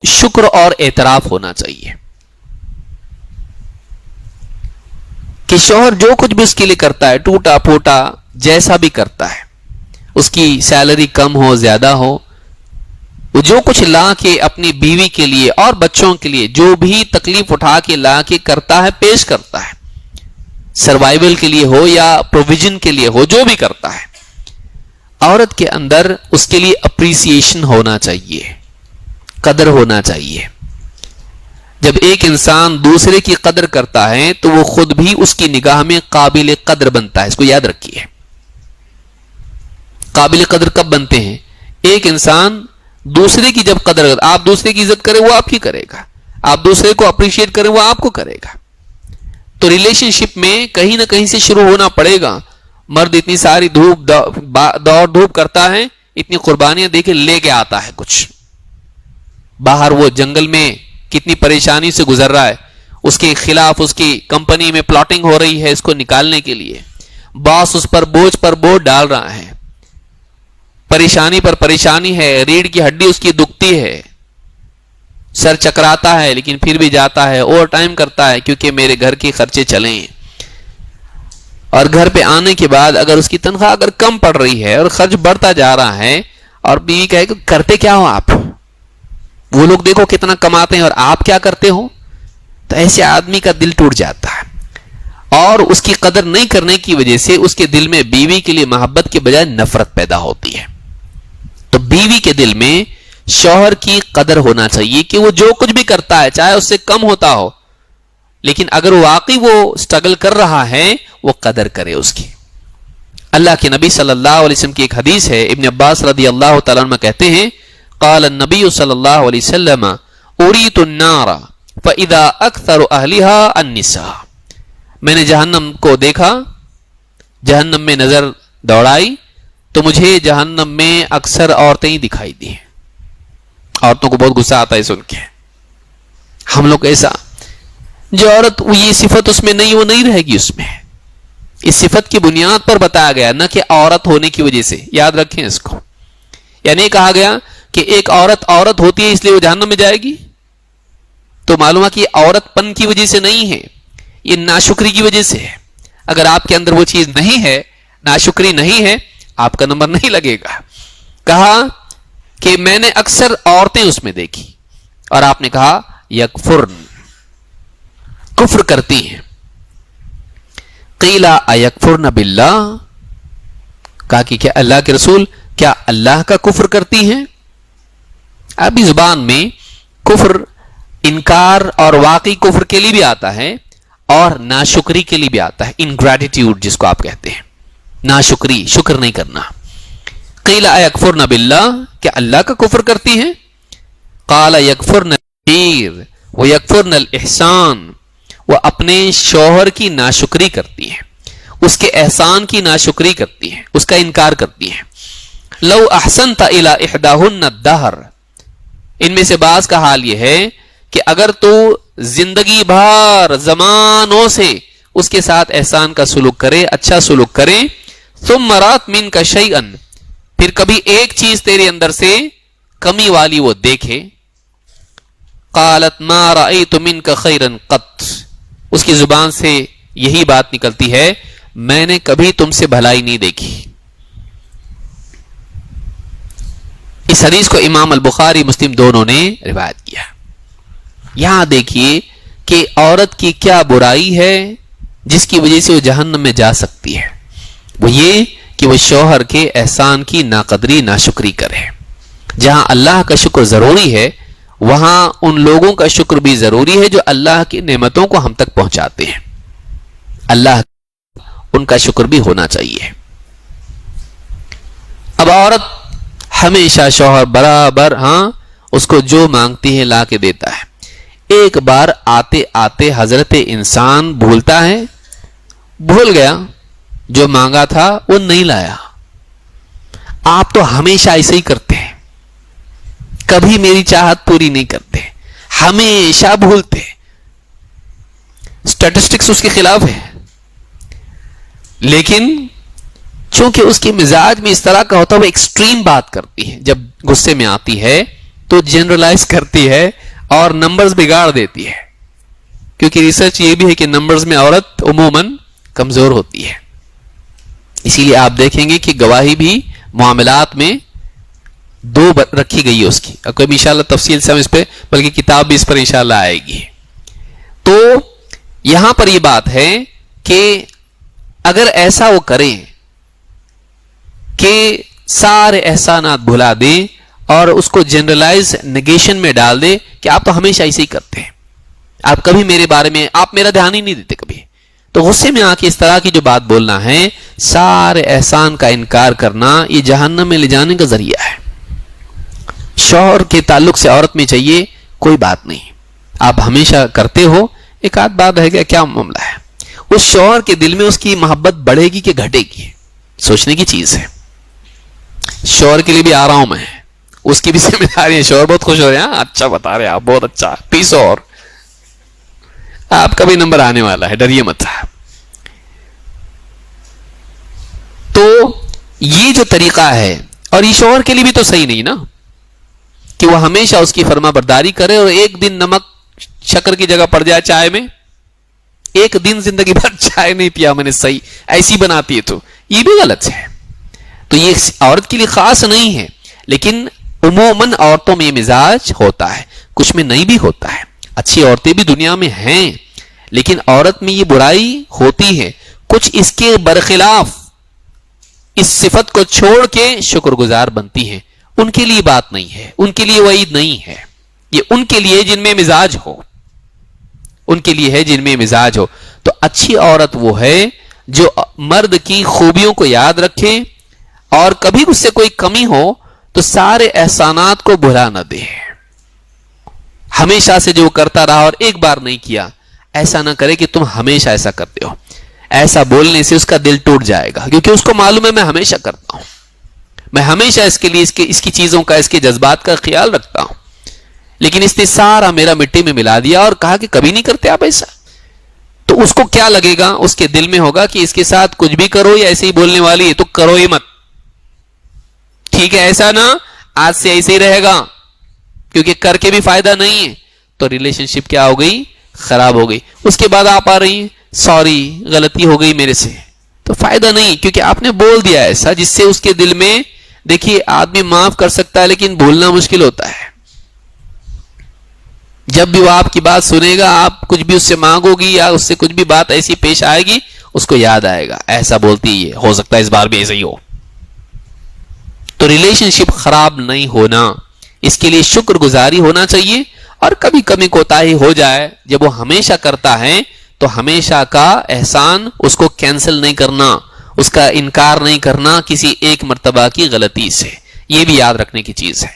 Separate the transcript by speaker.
Speaker 1: شکر اور اعتراف ہونا چاہیے کہ شوہر جو کچھ بھی اس کے لیے کرتا ہے، ٹوٹا پھوٹا جیسا بھی کرتا ہے، اس کی سیلری کم ہو زیادہ ہو، وہ جو کچھ لا کے اپنی بیوی کے لیے اور بچوں کے لیے جو بھی تکلیف اٹھا کے لا کے کرتا ہے، پیش کرتا ہے، سروائیول کے لیے ہو یا پروویژن کے لیے ہو، جو بھی کرتا ہے، عورت کے اندر اس کے لیے اپریسیشن ہونا چاہیے، قدر ہونا چاہیے۔ جب ایک انسان دوسرے کی قدر کرتا ہے تو وہ خود بھی اس کی نگاہ میں قابل قدر بنتا ہے، اس کو یاد رکھیے۔ قابل قدر کب بنتے ہیں؟ ایک انسان دوسرے کی جب قدر، آپ دوسرے کی عزت کریں وہ آپ کی کرے گا، آپ دوسرے کو اپریشیٹ کریں وہ آپ کو کرے گا۔ تو ریلیشن شپ میں کہیں نہ کہیں سے شروع ہونا پڑے گا۔ مرد اتنی ساری دوڑ دھوپ کرتا ہے، اتنی قربانیاں دے کے لے کے آتا ہے کچھ، باہر وہ جنگل میں کتنی پریشانی سے گزر رہا ہے، اس کے خلاف اس کی کمپنی میں پلاٹنگ ہو رہی ہے اس کو نکالنے کے لیے، باس اس پر بوجھ ڈال رہا ہے، پریشانی پر پریشانی ہے، ریڑھ کی ہڈی اس کی دکھتی ہے، سر چکراتا ہے لیکن پھر بھی جاتا ہے، اوور ٹائم کرتا ہے کیونکہ میرے گھر کے خرچے چلیں۔ اور گھر پہ آنے کے بعد اگر اس کی تنخواہ اگر کم پڑ رہی ہے اور خرچ بڑھتا جا رہا ہے اور بیوی کہے کہ کرتے کیا ہو آپ، وہ لوگ دیکھو کتنا کماتے ہیں اور آپ کیا کرتے ہو، تو ایسے آدمی کا دل ٹوٹ جاتا ہے، اور اس کی قدر نہیں کرنے کی وجہ سے اس کے دل میں بیوی کے لیے محبت کے بجائے نفرت پیدا ہوتی ہے۔ تو بیوی کے دل میں شوہر کی قدر ہونا چاہیے کہ وہ جو کچھ بھی کرتا ہے چاہے اس سے کم ہوتا ہو، لیکن اگر واقعی وہ سٹرگل کر رہا ہے وہ قدر کرے اس کی۔ اللہ کے نبی صلی اللہ علیہ وسلم کی ایک حدیث ہے، ابن عباس رضی اللہ تعالیٰ عنہ کہتے ہیں قال النبی صلی اللہ علیہ وسلم اریت النار فاذا اکثر اہلها النساء، میں نے جہنم کو دیکھا، جہنم میں نظر دوڑائی تو مجھے جہنم میں اکثر عورتیں ہی دکھائی دی۔ عورتوں کو بہت غصہ آتا ہے سن کے، ہم لوگ ایسا، جو عورت یہ صفت اس میں نہیں وہ نہیں رہے گی اس میں، اس صفت کی بنیاد پر بتایا گیا، نہ کہ عورت ہونے کی وجہ سے، یاد رکھیں اس کو۔ یعنی کہا گیا کہ ایک عورت ہوتی ہے اس لیے وہ جہنم میں جائے گی، تو معلوم ہے کہ یہ عورت پن کی وجہ سے نہیں ہے، یہ ناشکری کی وجہ سے ہے۔ اگر آپ کے اندر وہ چیز نہیں ہے، ناشکری نہیں ہے، آپ کا نمبر نہیں لگے گا۔ کہا کہ میں نے اکثر عورتیں اس میں دیکھی، اور آپ نے کہا یکفرن، کفر کرتی ہیں۔ قیل ایکفرن باللہ، کہا کہ کیا اللہ کے رسول کیا اللہ کا کفر کرتی ہیں؟ ابھی زبان میں کفر انکار اور واقعی کفر کے لیے بھی آتا ہے اور ناشکری کے لیے بھی آتا ہے، انگریٹیٹیوڈ جس کو آپ کہتے ہیں، ناشکری، شکر نہیں کرنا۔ قیل ایکفرن باللہ، کیا اللہ کا کفر کرتی ہیں؟ قال یکفرن البر ویکفرن الاحسان، وہ اپنے شوہر کی ناشکری کرتی ہیں، اس کے احسان کی ناشکری کرتی ہیں، اس کا انکار کرتی ہیں۔ لو احسنت الی احداہن الدہر، ان میں سے بعض کا حال یہ ہے کہ اگر تو زندگی بھر زمانوں سے اس کے ساتھ احسان کا سلوک کرے، اچھا سلوک کرے، ثم رات منک شیئا، پھر کبھی ایک چیز تیرے اندر سے کمی والی وہ دیکھے، قالت ما رأیت منک خیرا قط، اس کی زبان سے یہی بات نکلتی ہے میں نے کبھی تم سے بھلائی نہیں دیکھی۔ اس حدیث کو امام البخاری مسلم دونوں نے روایت کیا۔ یہاں دیکھیے کہ عورت کی کیا برائی ہے جس کی وجہ سے وہ جہنم میں جا سکتی ہے، وہ یہ کہ وہ شوہر کے احسان کی ناقدری ناشکری کرے۔ جہاں اللہ کا شکر ضروری ہے وہاں ان لوگوں کا شکر بھی ضروری ہے جو اللہ کی نعمتوں کو ہم تک پہنچاتے ہیں، اللہ ان کا شکر بھی ہونا چاہیے۔ اب عورت ہمیشہ شوہر برابر اس کو جو مانگتی ہے لا کے دیتا ہے، ایک بار آتے آتے حضرت انسان بھولتا ہے، بھول گیا، جو مانگا تھا وہ نہیں لایا۔ آپ تو ہمیشہ ایسے ہی کرتے ہیں، کبھی میری چاہت پوری نہیں کرتے، ہمیشہ بھولتے، اسٹیٹسٹکس اس کے خلاف ہے، لیکن چونکہ اس کے مزاج میں اس طرح کا ہوتا ہے وہ ایکسٹریم بات کرتی ہے، جب غصے میں آتی ہے تو جنرلائز کرتی ہے اور نمبرز بگاڑ دیتی ہے، کیونکہ ریسرچ یہ بھی ہے کہ نمبرز میں عورت عموماً کمزور ہوتی ہے. اسی لیے آپ دیکھیں گے کہ گواہی بھی معاملات میں 2 رکھی گئی ہے اس کی. کوئی انشاءاللہ تفصیل سے ہم اس پہ، بلکہ کتاب بھی اس پر انشاءاللہ آئے گی. تو یہاں پر یہ بات ہے کہ اگر ایسا وہ کریں کہ سارے احسانات بھلا دیں اور اس کو جنرلائز نیگیشن میں ڈال دے کہ آپ تو ہمیشہ ایسے ہی کرتے ہیں، آپ کبھی میرے بارے میں، آپ میرا دھیان ہی نہیں دیتے کبھی، تو غصے میں آ کے اس طرح کی جو بات بولنا ہے، سارے احسان کا انکار کرنا، یہ جہنم میں لے جانے کا ذریعہ ہے. شوہر کے تعلق سے عورت میں چاہیے کوئی بات نہیں، آپ ہمیشہ کرتے ہو، ایک آدھ بات رہ گیا، کیا معاملہ ہے؟ اس شوہر کے دل میں اس کی محبت بڑھے گی کہ گھٹے گی، سوچنے کی چیز ہے. شوہر کے لیے بھی آ رہا ہوں میں، اس کی بھی ذمہ داری ہے. شوہر بہت خوش ہو رہے ہیں، اچھا بتا رہے ہیں آپ، بہت اچھا، پیس اور آپ کا بھی نمبر آنے والا ہے، ڈریے مت. تو یہ جو طریقہ ہے، اور یہ شوہر کے لیے بھی تو صحیح نہیں نا کہ وہ ہمیشہ اس کی فرما برداری کرے اور ایک دن نمک شکر کی جگہ پڑ جائے چائے میں، ایک دن زندگی بھر چائے نہیں پیا میں نے، صحیح ایسی بناتی ہے، تو یہ بھی غلط ہے. تو یہ عورت کے لیے خاص نہیں ہے، لیکن عموماً عورتوں میں یہ مزاج ہوتا ہے، کچھ میں نہیں بھی ہوتا ہے. اچھی عورتیں بھی دنیا میں ہیں، لیکن عورت میں یہ برائی ہوتی ہے، کچھ اس کے برخلاف اس صفت کو چھوڑ کے شکر گزار بنتی ہیں. ان کے لیے بات نہیں ہے، ان کے لیے وعید نہیں ہے، یہ ان کے لیے جن میں مزاج ہو، ان کے لیے ہے جن میں مزاج ہو. تو اچھی عورت وہ ہے جو مرد کی خوبیوں کو یاد رکھے اور کبھی اس سے کوئی کمی ہو تو سارے احسانات کو بھلا نہ دے. ہمیشہ سے جو کرتا رہا اور ایک بار نہیں کیا، ایسا نہ کرے کہ تم ہمیشہ ایسا کرتے ہو. ایسا بولنے سے اس کا دل ٹوٹ جائے گا، کیونکہ اس کو معلوم ہے میں ہمیشہ کرتا ہوں، میں ہمیشہ اس کے لیے اس کی چیزوں کا، اس کے جذبات کا خیال رکھتا ہوں، لیکن اس نے سارا میرا مٹی میں ملا دیا اور کہا کہ کبھی نہیں کرتے آپ ایسا. تو اس کو کیا لگے گا؟ اس کے دل میں ہوگا کہ اس کے ساتھ کچھ بھی کرو یا ایسے ہی بولنے والی ہے تو کرو ہی مت. ٹھیک ہے، ایسا نا، آج سے ایسے ہی رہے گا، کیونکہ کر کے بھی فائدہ نہیں ہے. تو ریلیشن شپ کیا ہو گئی؟ خراب ہو گئی. اس کے بعد آپ آ رہی ہیں، سوری غلطی ہو گئی میرے سے، تو فائدہ نہیں، کیونکہ آپ نے بول دیا ایسا جس سے اس کے دل میں، دیکھیے آدمی معاف کر سکتا ہے لیکن بھولنا مشکل ہوتا ہے. جب بھی وہ آپ کی بات سنے گا، آپ کچھ بھی اس سے مانگو گی یا اس سے کچھ بھی بات ایسی پیش آئے گی، اس کو یاد آئے گا ایسا بولتی ہے، ہو سکتا ہے اس بار بھی ایسا ہی ہو. تو ریلیشن شپ خراب نہیں ہونا، اس کے لیے شکر گزاری ہونا چاہیے. اور کبھی کبھی کوتاہی ہو جائے، جب وہ ہمیشہ کرتا ہے تو ہمیشہ کا احسان اس کو کینسل نہیں کرنا، اس کا انکار نہیں کرنا کسی ایک مرتبہ کی غلطی سے. یہ بھی یاد رکھنے کی چیز ہے.